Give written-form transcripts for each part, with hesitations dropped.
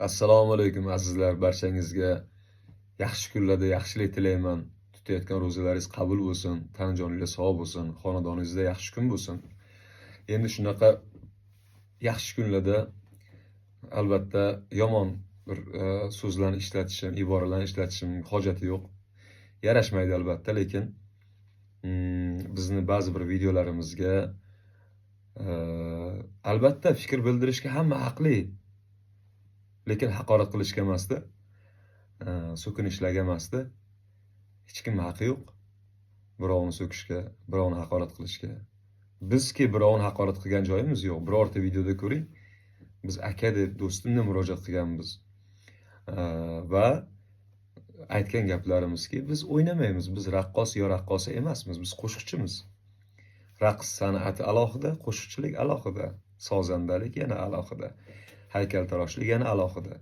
Assalomu alaykum azizlar, barchangizga yaxshi kunlarda yaxshilik tilayman. Tutayotgan ro'zalaringiz qabul bo'lsin, tan joningiz sog' bo'lsin, xonadoningizda yaxshi kun bo'lsin. Endi shunaqa yaxshi kunlarda albatta yomon bir so'zlarni ishlatishim, iboralarni ishlatishim hojati yo'q. Yarashmaydi albatta, lekin bizni ba'zi bir videolarimizga albatta fikr bildirishga hamma haqli. Lekin haqorat qilishga emasda, so'kinishlarga emasda, hech kim haqqi yo'q. Birovni so'kishga, birovni haqorat qilishga. Bizki birovni haqorat qilgan joyimiz yo'q. Birorta videoda ko'ring, biz aka deb do'stim deb murojaat qilganmiz. Va aytgan gaplarimizki, biz o'ynamaymiz. Biz raqqos yo raqqosa emasmiz. Biz qo'shiqchimiz. Raqs san'ati alohida, qo'shiqchilik alohida, sozandalik yana alohida, haykaltaroshlik yana alohida.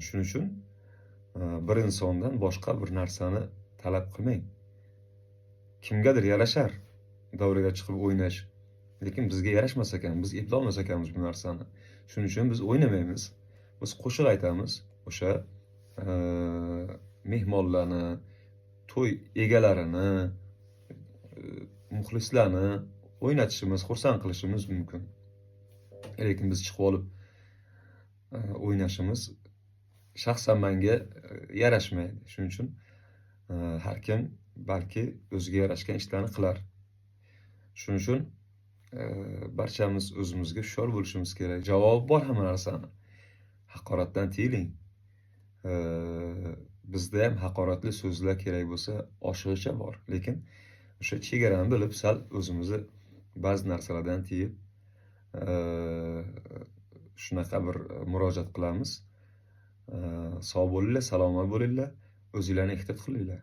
Shuning uchun bir insondan boshqa bir narsani talab qilmang. Kimgadir yarashar davraga chiqib o'ynash, lekin bizga yarashmas ekan, biz eplolmas ekanmiz bu narsani. Shuning uchun biz o'ynamaymiz. Biz qo'shiq aytamiz. O'sha mehmonlarni, to'y egalarini, muxlislarni o'ynatishimiz, xursand qilishimiz mumkin. Lekin biz chiqib olib o'ynashimiz shaxsan menga yarashmaydi. Shuning uchun har kim balki o'ziga yarashgan ishlarni qilar. Shuning uchun barchamiz o'zimizga hushyor bo'lishimiz kerak. Javobi bor hamma narsani. Haqoratdan tiyiling. Bizda ham haqoratli so'zlar kerak bo'lsa, oshiqcha bor. Lekin o'sha chegarani bilib, sal o'zimizni ba'zi narsalardan tiyib shunaqa bir murojaat qilamiz. Sog' bo'linglar, salomat bo'linglar, o'zinglarni ehtiyot qilinglar.